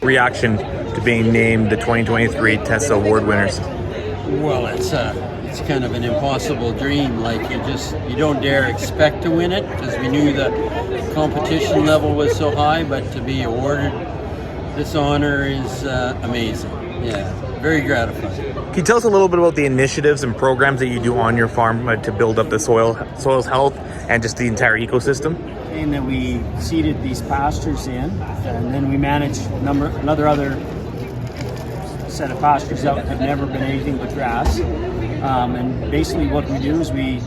reaction to being named the 2023 TESA Award winners? Well, it's kind of an impossible dream. Like you don't dare expect to win it because we knew the competition level was so high. But to be awarded this honor is amazing. Yeah, very gratifying. Can you tell us a little bit about the initiatives and programs that you do on your farm to build up the soil's health and just the entire ecosystem? And that we seeded these pastures in, and then we manage another set of pastures that have never been anything but grass. And basically what we do is we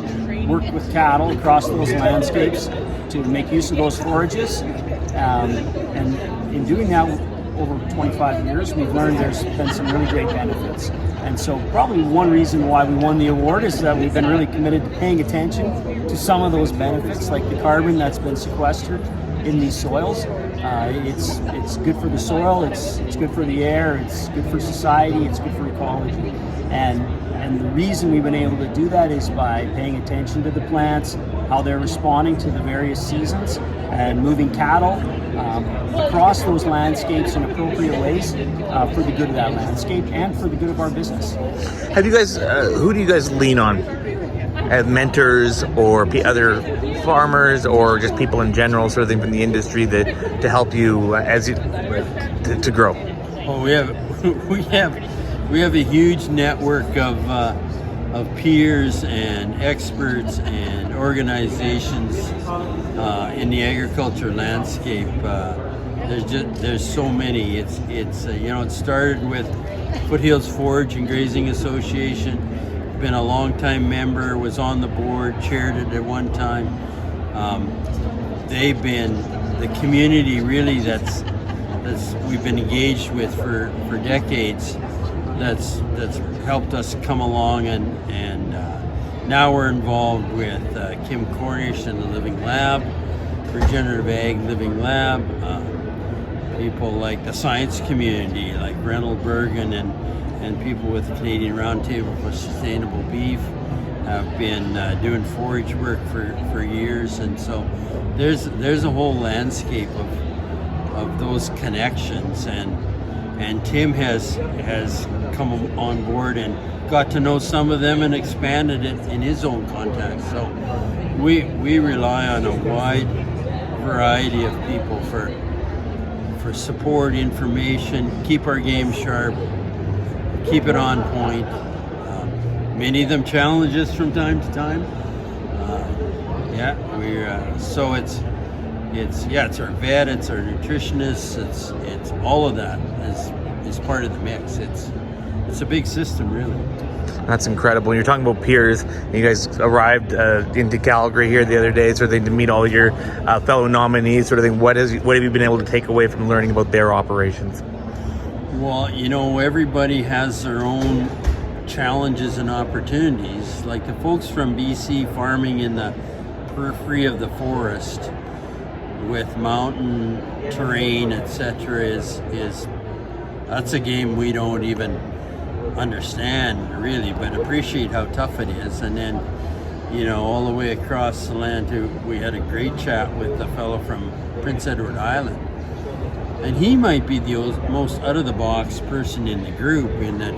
work with cattle across those landscapes to make use of those forages. And in doing that over 25 years, we've learned there's been some really great benefits. And so probably one reason why we won the award is that we've been really committed to paying attention to some of those benefits, like the carbon that's been sequestered in these soils. It's good for the soil, it's good for the air, it's good for society, it's good for ecology. And the reason we've been able to do that is by paying attention to the plants, how they're responding to the various seasons, and moving cattle across those landscapes in appropriate ways for the good of that landscape and for the good of our business. Have you guys, who do you guys lean on as mentors or other farmers or just people in general, sort of thing from the industry that to help you to grow? Well, we have a huge network of peers and experts and organizations in the agriculture landscape. There's so many. It started with Foothills Forage and Grazing Association. Been a long-time member, was on the board, chaired it at one time. They've been the community really that's we've been engaged with for decades. That's helped us come along, and now we're involved with Kim Cornish and the Living Lab, Regenerative Ag Living Lab, people like the science community, like Reynold Bergen and people with the Canadian Roundtable for Sustainable Beef have been doing forage work for years, and so there's a whole landscape of those connections, and Tim has come on board and got to know some of them and expanded it in his own context. So we rely on a wide variety of people for support, information, keep our game sharp, keep it on point. Many of them challenge us from time to time. So it's our vet, it's our nutritionists, it's all of that is part of the mix. It's a big system, really. That's incredible. You're talking about peers. You guys arrived into Calgary here the other day, sort of thing, to meet all your fellow nominees, sort of thing. What have you been able to take away from learning about their operations? Well, everybody has their own challenges and opportunities. Like the folks from BC farming in the periphery of the forest with mountain terrain, etc., is that's a game we don't even understand really, but appreciate how tough it is. And then, all the way across the land we had a great chat with a fellow from Prince Edward Island. And he might be the most out-of-the-box person in the group in that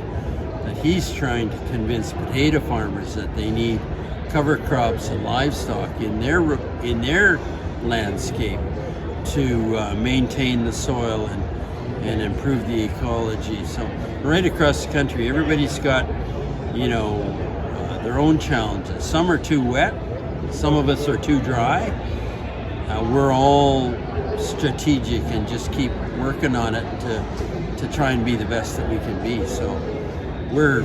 he's trying to convince potato farmers that they need cover crops and livestock in their landscape to maintain the soil and improve the ecology. So right across the country, everybody's got, their own challenges. Some are too wet, some of us are too dry. We're all strategic and just keep working on it to try and be the best that we can be. So we're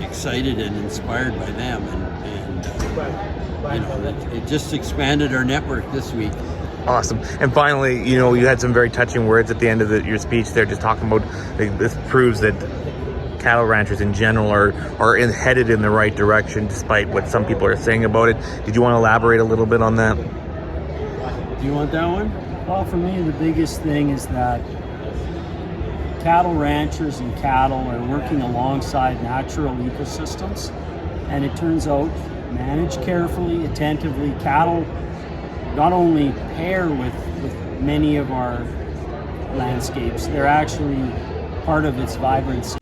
excited and inspired by them, and it just expanded our network this week. Awesome. And finally, you had some very touching words at the end of your speech there, just talking about this proves that cattle ranchers in general are headed in the right direction, despite what some people are saying about it. Did you want to elaborate a little bit on that? Do you want that one? Well, for me, the biggest thing is that cattle ranchers and cattle are working alongside natural ecosystems, and it turns out, managed carefully, attentively, cattle not only pair with many of our landscapes. They're actually part of its vibrancy.